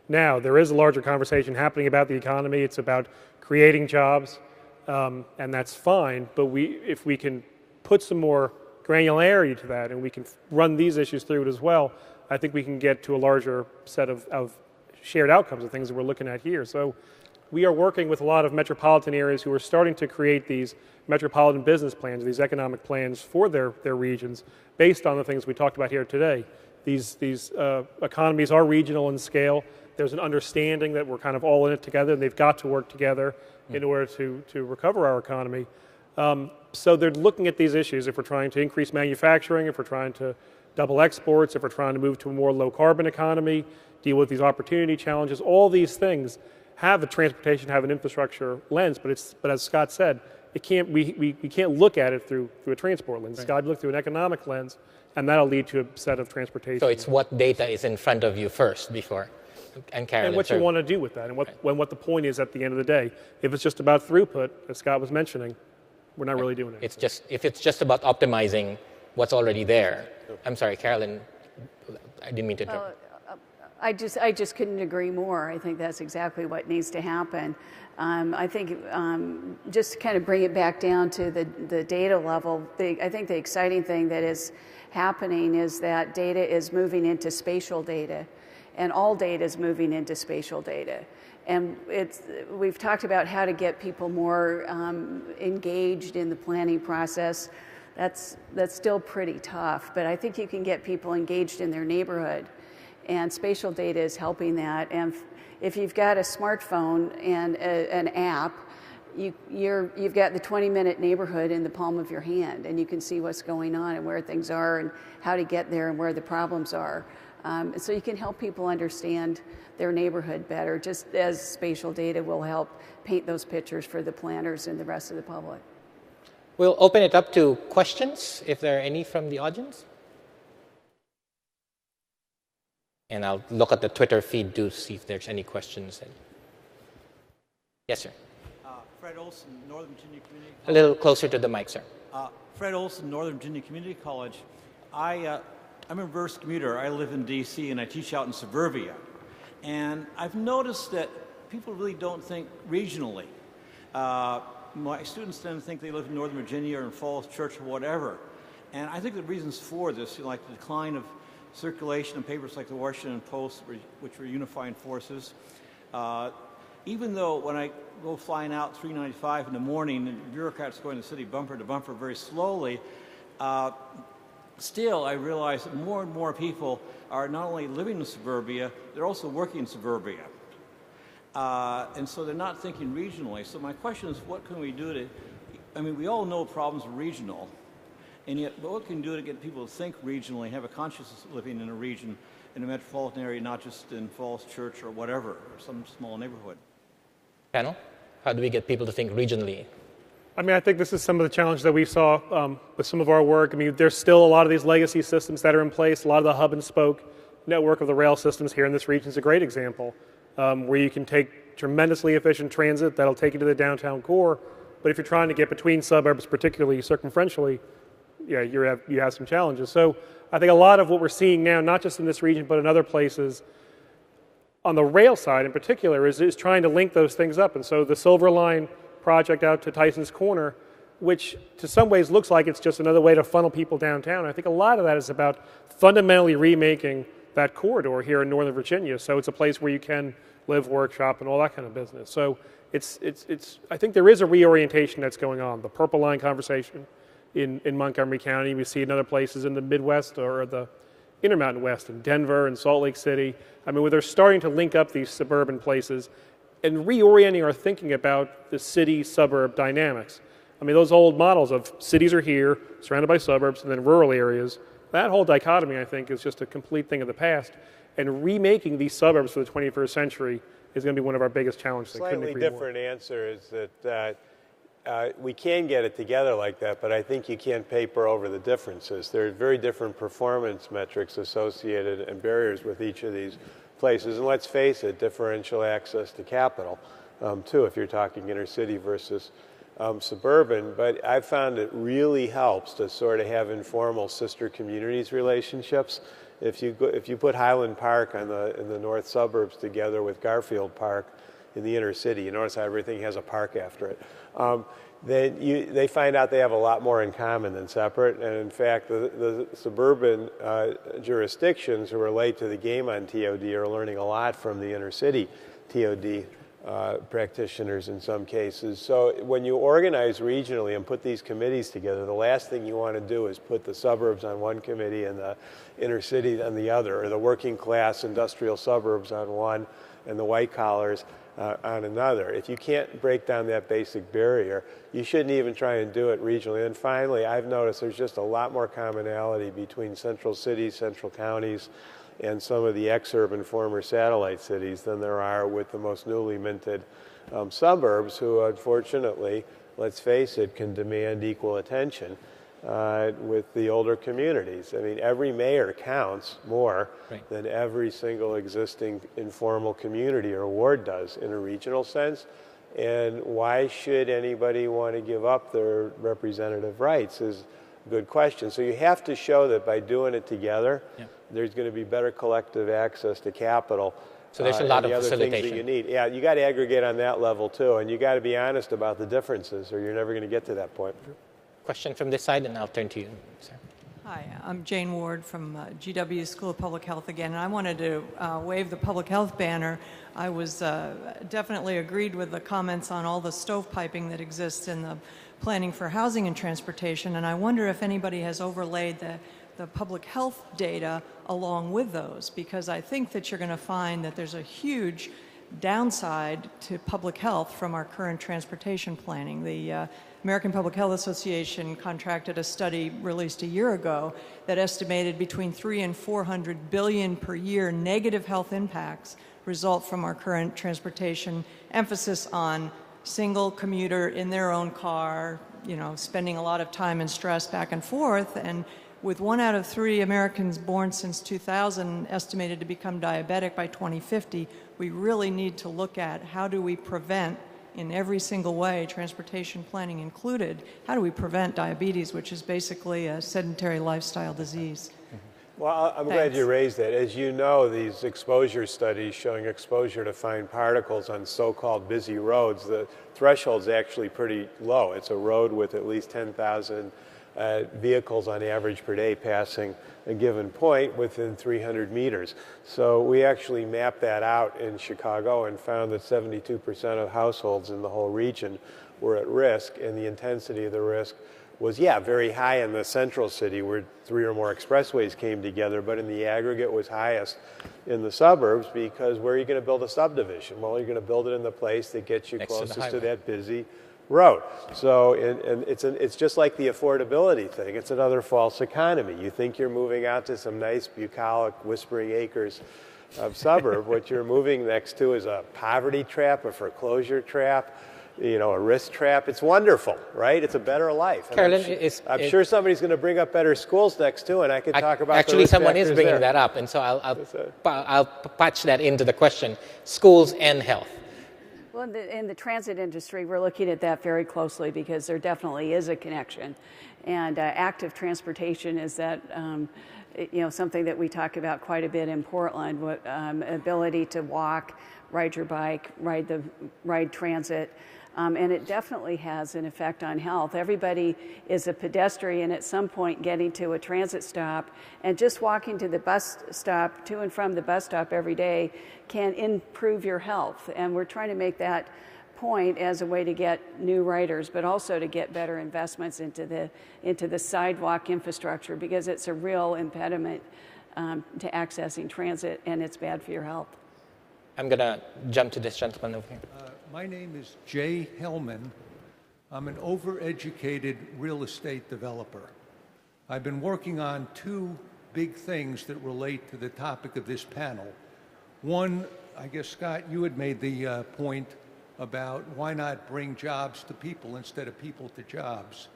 S4: now. There is a larger conversation happening about the economy. It's about creating jobs, and that's fine. But if we can put some more granularity to that, and we can run these issues through it as well, I think we can get to a larger set of shared outcomes of things that we're looking at here. So we are working with a lot of metropolitan areas who are starting to create these metropolitan business plans, these economic plans for their regions based on the things we talked about here today. These economies are regional in scale. There's an understanding that we're kind of all in it together, and they've got to work together in order to recover our economy. So they're looking at these issues. If we're trying to increase manufacturing, if we're trying to double exports, if we're trying to move to a more low carbon economy, deal with these opportunity challenges, all these things have a transportation, have an infrastructure lens, but as Scott said, we can't look at it through a transport lens. It's got to look through an economic lens, and that'll lead to a set of transportation.
S2: So it's what data is in front of you first before. And Carolyn,
S4: and what you want to do with that, and what the point is at the end of the day. If it's just about throughput, as Scott was mentioning, we're not really doing it.
S2: If it's just about optimizing what's already there. I'm sorry, Carolyn, I didn't mean to interrupt.
S5: I just couldn't agree more. I think that's exactly what needs to happen. I think just to kind of bring it back down to the data level, I think the exciting thing that is happening is that data is moving into spatial data, and all data is moving into spatial data. And we've talked about how to get people more engaged in the planning process. That's still pretty tough, but I think you can get people engaged in their neighborhood, and spatial data is helping that. And if you've got a smartphone and an app, you've got the 20-minute neighborhood in the palm of your hand, and you can see what's going on and where things are and how to get there and where the problems are. So you can help people understand their neighborhood better, just as spatial data will help paint those pictures for the planners and the rest of the public.
S2: We'll open it up to questions, if there are any from the audience. And I'll look at the Twitter feed to see if there's any questions. Yes, sir.
S6: Fred Olson, Northern Virginia Community College.
S2: A little closer to the mic, sir.
S6: Fred Olson, Northern Virginia Community College. I'm a reverse commuter. I live in D.C. and I teach out in suburbia. And I've noticed that people really don't think regionally. My students tend to think they live in Northern Virginia or in Falls Church or whatever. And I think the reasons for this, like the decline of circulation in papers like the Washington Post, which were unifying forces. Even though when I go flying out 395 in the morning and bureaucrats going the city bumper to bumper very slowly, still I realize that more and more people are not only living in suburbia, they're also working in suburbia. And so they're not thinking regionally. So my question is, what can we do to, I mean, we all know problems are regional, and yet, but what can we do to get people to think regionally, have a consciousness of living in a region, in a metropolitan area, not just in Falls Church or whatever, or some small neighborhood?
S2: Panel, how do we get people to think regionally?
S4: I mean, I think this is some of the challenges that we saw with some of our work. I mean, there's still a lot of these legacy systems that are in place. A lot of the hub and spoke network of the rail systems here in this region is a great example, where you can take tremendously efficient transit that'll take you to the downtown core. But if you're trying to get between suburbs, particularly circumferentially, yeah, you have some challenges. So I think a lot of what we're seeing now, not just in this region, but in other places, on the rail side in particular, is trying to link those things up. And so the Silver Line project out to Tyson's Corner, which to some ways looks like it's just another way to funnel people downtown. I think a lot of that is about fundamentally remaking that corridor here in Northern Virginia. So it's a place where you can live, work, shop, and all that kind of business. So I think there is a reorientation that's going on. The Purple Line conversation in Montgomery County, we see in other places in the Midwest or the Intermountain West, in Denver and Salt Lake City. I mean, where they're starting to link up these suburban places and reorienting our thinking about the city-suburb dynamics. I mean, those old models of cities are here, surrounded by suburbs, and then rural areas, that whole dichotomy, I think, is just a complete thing of the past. And remaking these suburbs for the 21st century is going to be one of our biggest challenges.
S3: Slightly different answer is that we can get it together like that, but I think you can't paper over the differences. There are very different performance metrics associated and barriers with each of these places. And let's face it, differential access to capital, too, if you're talking inner city versus suburban. But I've found it really helps to sort of have informal sister communities relationships. If you put Highland Park in the north suburbs together with Garfield Park in the inner city, you notice how everything has a park after it, then they find out they have a lot more in common than separate. And in fact, the suburban jurisdictions who are late to the game on TOD are learning a lot from the inner city TOD practitioners in some cases. So when you organize regionally and put these committees together, the last thing you want to do is put the suburbs on one committee and the inner city on the other, or the working class industrial suburbs on one and the white collars on another. If you can't break down that basic barrier, you shouldn't even try and do it regionally. And finally, I've noticed there's just a lot more commonality between central cities, central counties, and some of the ex-urban former satellite cities than there are with the most newly minted suburbs, who unfortunately, let's face it, can demand equal attention with the older communities. I mean, every mayor counts more than every single existing informal community or ward does in a regional sense. And why should anybody want to give up their representative rights is a good question. So you have to show that by doing it together, there's going to be better collective access to capital.
S2: So there's a lot of
S3: the other
S2: facilitation.
S3: things that you need. Yeah, you got to aggregate on that level too, and you got to be honest about the differences, or you're never going to get to that point.
S2: Question from this side, and I'll turn to you, sir.
S7: Hi, I'm Jane Ward from GW School of Public Health again, and I wanted to wave the public health banner. I was definitely agreed with the comments on all the stovepiping that exists in the planning for housing and transportation, and I wonder if anybody has overlaid the public health data along with those, because I think that you're going to find that there's a huge downside to public health from our current transportation planning. The American Public Health Association contracted a study released a year ago that estimated between 300 and 400 billion per year negative health impacts result from our current transportation emphasis on single commuter in their own car, you know, spending a lot of time and stress back and forth. And with 1 out of 3 Americans born since 2000 estimated to become diabetic by 2050, we really need to look at how do we prevent, in every single way, transportation planning included, how do we prevent diabetes, which is basically a sedentary lifestyle disease.
S3: Well, I'm glad you raised that. As you know, these exposure studies showing exposure to fine particles on so-called busy roads, the threshold's actually pretty low. It's a road with at least 10,000 vehicles on average per day passing a given point within 300 meters. So we actually mapped that out in Chicago and found that 72% of households in the whole region were at risk, and the intensity of the risk was, very high in the central city where 3 or more expressways came together, but in the aggregate was highest in the suburbs, because where are you going to build a subdivision? Well, you're going to build it in the place that gets you closest to that busy road. So and it's just like the affordability thing. It's another false economy. You think you're moving out to some nice bucolic Whispering Acres of suburb. What you're moving next to is a poverty trap, a foreclosure trap, you know, a risk trap. It's wonderful, right? It's a better life.
S2: Carolyn,
S3: I'm sure somebody's going to bring up better schools next too, and I could talk about
S2: actually someone is bringing that up, and so I'll patch that into the question: schools and health.
S5: Well, in the transit industry, we're looking at that very closely because there definitely is a connection. And active transportation is that, something that we talk about quite a bit in Portland, ability to walk, ride your bike, ride transit. And it definitely has an effect on health. Everybody is a pedestrian at some point getting to a transit stop, and just walking to the bus stop, to and from the bus stop every day, can improve your health. And we're trying to make that point as a way to get new riders, but also to get better investments into the sidewalk infrastructure, because it's a real impediment to accessing transit, and it's bad for your health.
S2: I'm going to jump to this gentleman over here.
S8: My name is Jay Hellman. I'm an overeducated real estate developer. I've been working on 2 big things that relate to the topic of this panel. One, I guess, Scott, you had made the point about why not bring jobs to people instead of people to jobs.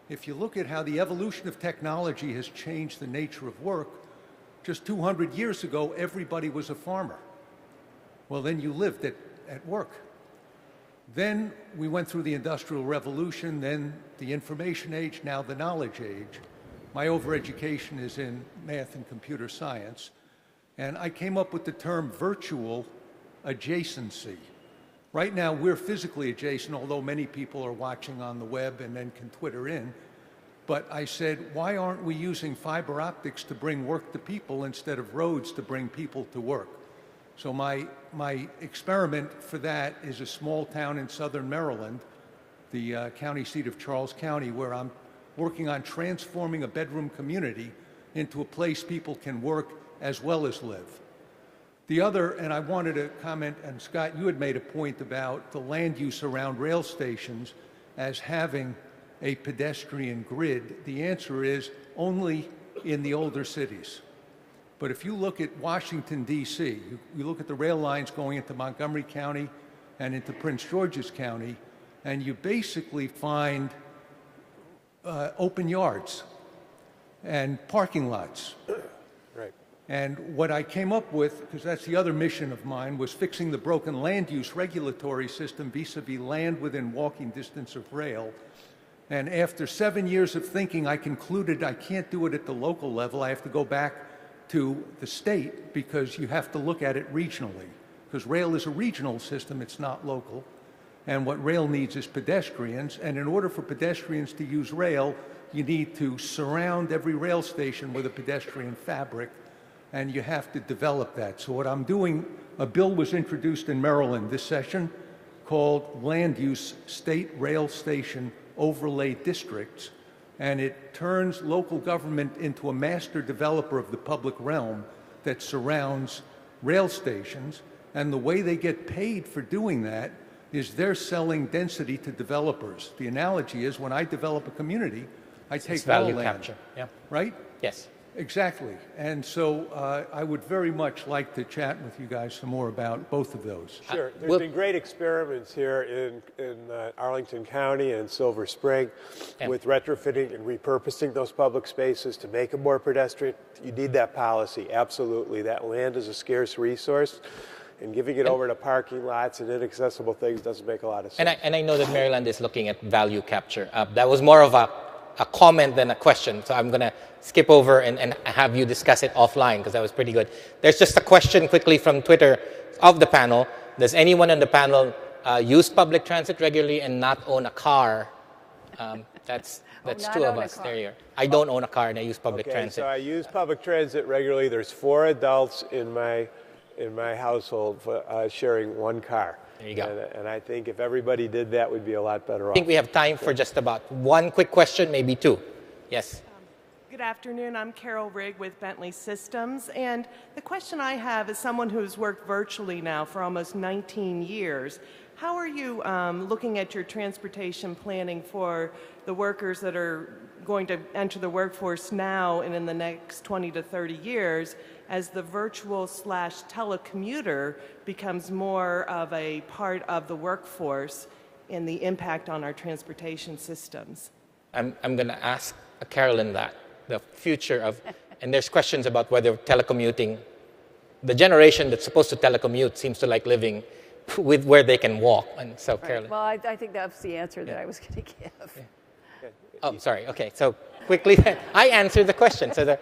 S8: If you look at how the evolution of technology has changed the nature of work, just 200 years ago, everybody was a farmer. Well, then you lived at work. Then we went through the Industrial Revolution, then the information age, now the knowledge age. My overeducation is in math and computer science, and I came up with the term virtual adjacency. Right now, we're physically adjacent, although many people are watching on the web and then can Twitter in. But I said, why aren't we using fiber optics to bring work to people instead of roads to bring people to work? So my experiment for that is a small town in southern Maryland, the county seat of Charles County, where I'm working on transforming a bedroom community into a place people can work as well as live. The other, and I wanted to comment, and Scott, you had made a point about the land use around rail stations as having a pedestrian grid. The answer is only in the older cities. But if you look at Washington, D.C., you look at the rail lines going into Montgomery County and into Prince George's County, and you basically find open yards and parking lots.
S3: Right.
S8: And what I came up with, because that's the other mission of mine, was fixing the broken land use regulatory system vis-a-vis land within walking distance of rail. And after 7 years of thinking, I concluded I can't do it at the local level. I have to go back to the state, because you have to look at it regionally, because rail is a regional system, it's not local. And what rail needs is pedestrians, and in order for pedestrians to use rail, you need to surround every rail station with a pedestrian fabric, and you have to develop that. So what I'm doing, a bill was introduced in Maryland this session called Land Use State Rail Station Overlay Districts, and it turns local government into a master developer of the public realm that surrounds rail stations. And the way they get paid for doing that is they're selling density to developers. The analogy is when I develop a community, I take
S2: It's value
S8: land,
S2: capture. Yeah.
S8: right?
S2: Yes.
S8: Exactly. And so I would very much like to chat with you guys some more about both of those.
S3: Sure. There's been great experiments here in Arlington County and Silver Spring with retrofitting and repurposing those public spaces to make them more pedestrian. You need that policy, absolutely. That land is a scarce resource, and giving it over to parking lots and inaccessible things doesn't make a lot of sense.
S2: And I know that Maryland is looking at value capture. That was more of a comment than a question, so I'm going to skip over and have you discuss it offline because that was pretty good. There's just a question quickly from Twitter of the panel. Does anyone on the panel use public transit regularly and not own a car? That's two of us. There you are. I don't own a car and I use public transit.
S3: So I use public transit regularly. There's 4 adults in my household sharing one car.
S2: There you go.
S3: And I think if everybody did that, we'd be a lot better off.
S2: I think we have time for just about one quick question, maybe 2. Yes.
S9: Good afternoon. I'm Carol Rigg with Bentley Systems. And the question I have is someone who's worked virtually now for almost 19 years. How are you looking at your transportation planning for the workers that are going to enter the workforce now and in the next 20 to 30 years as the virtual/telecommuter becomes more of a part of the workforce and the impact on our transportation systems?
S2: I'm going to ask Carolyn that, the future of, and there's questions about whether telecommuting, the generation that's supposed to telecommute seems to like living with where they can walk. And so, Carolyn.
S5: Well, I think that's the answer that I was going to give.
S2: Yeah. Oh, sorry. Okay, so quickly, I answered the question. So
S9: could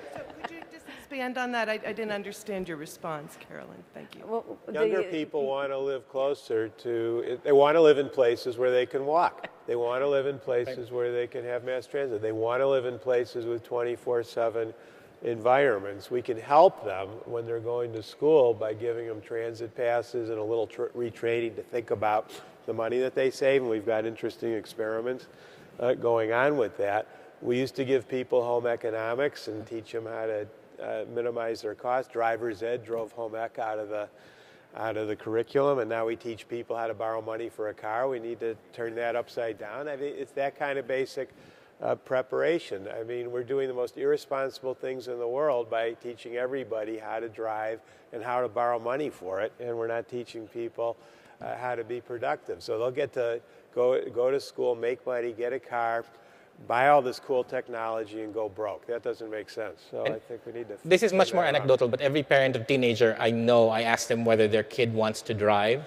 S9: you just expand on that? I didn't understand your response, Carolyn. Thank you.
S5: Well,
S3: Younger people want to live closer to, they want to live in places where they can walk. They want to live in places where they can have mass transit. They want to live in places with 24/7 environments. We can help them when they're going to school by giving them transit passes and a little retraining to think about the money that they save, and we've got interesting experiments going on with that. We used to give people home economics and teach them how to minimize their costs. Driver's ed drove home ec out of the curriculum, and now we teach people how to borrow money for a car. We need to turn that upside down. I mean, it's that kind of basic preparation. I mean, we're doing the most irresponsible things in the world by teaching everybody how to drive and how to borrow money for it, and we're not teaching people how to be productive. So they'll get to go to school, make money, get a car, buy all this cool technology, and go broke. That doesn't make sense. So I think we need to.
S2: This is much more anecdotal, but every parent of teenager I know, I ask them whether their kid wants to drive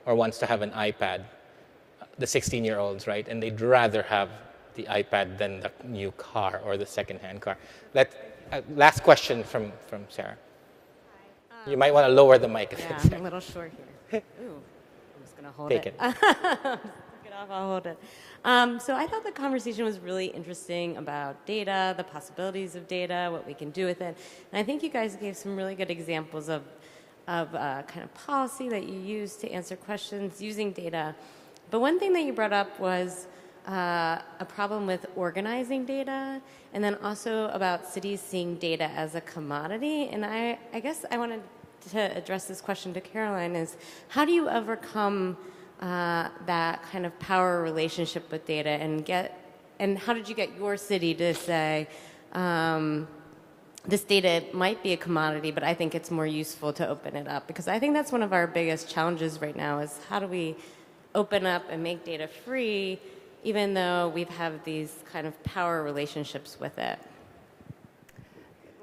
S2: or wants to have an iPad. The 16-year-olds, right? And they'd rather have the iPad than the new car or the second-hand car. Last question from Sarah. Hi, you might want to lower the mic.
S10: Yeah, I'm a little short here. Ooh, I'm just going to hold it.
S2: Take it.
S10: I'll hold it. So I thought the conversation was really interesting about data, the possibilities of data, what we can do with it. And I think you guys gave some really good examples of kind of policy that you use to answer questions using data. But one thing that you brought up was a problem with organizing data, and then also about cities seeing data as a commodity. And I guess I wanted to address this question to Caroline is, how do you overcome that kind of power relationship with data and how did you get your city to say, this data might be a commodity, but I think it's more useful to open it up? Because I think that's one of our biggest challenges right now is how do we open up and make data free, even though we've had these kind of power relationships with it?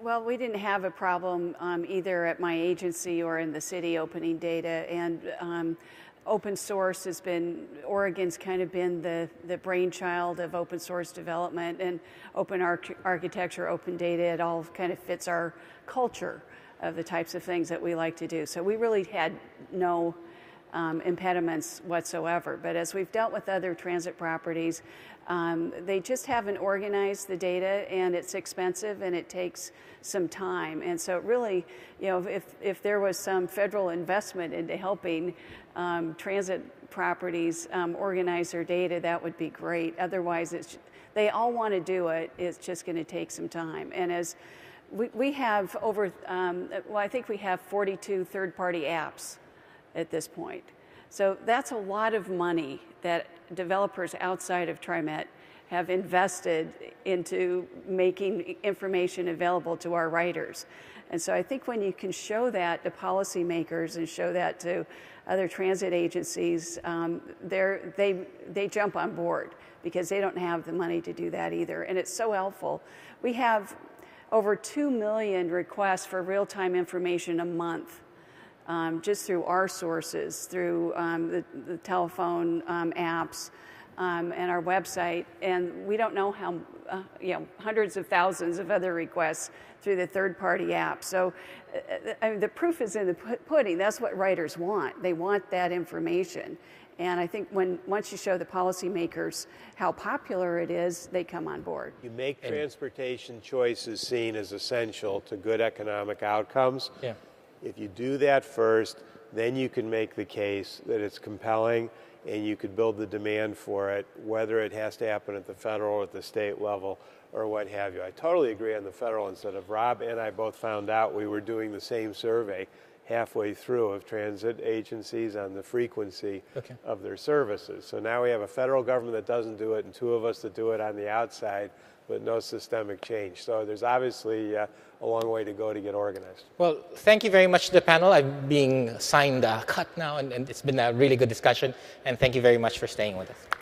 S5: Well, we didn't have a problem either at my agency or in the city opening data, and open source has been, Oregon's kind of been the brainchild of open source development, and open architecture, open data, it all kind of fits our culture of the types of things that we like to do. So we really had no impediments whatsoever. But as we've dealt with other transit properties, they just haven't organized the data, and it's expensive and it takes some time. And so really, you know, if there was some federal investment into helping transit properties organize their data, that would be great. Otherwise, they all want to do it. It's just going to take some time. And as we have over, well, I think we have 42 third-party apps at this point. So that's a lot of money that developers outside of TriMet have invested into making information available to our writers. And so I think when you can show that to policymakers and show that to other transit agencies, they jump on board because they don't have the money to do that either. And it's so helpful. We have over 2 million requests for real-time information a month, just through our sources, through the telephone apps, and our website, and we don't know how, hundreds of thousands of other requests through the third-party apps. So the proof is in the pudding. That's what writers want. They want that information. And I think once you show the policymakers how popular it is, they come on board.
S3: You make transportation choices seen as essential to good economic outcomes.
S2: Yeah.
S3: If you do that first, then you can make the case that it's compelling and you could build the demand for it, whether it has to happen at the federal or at the state level or what have you. I totally agree on the federal instead of Rob and I both found out we were doing the same survey halfway through of transit agencies on the frequency of their services. So now we have a federal government that doesn't do it and two of us that do it on the outside, but no systemic change. So there's obviously a long way to go to get organized.
S2: Well, thank you very much to the panel. I'm being signed cut now, and it's been a really good discussion. And thank you very much for staying with us.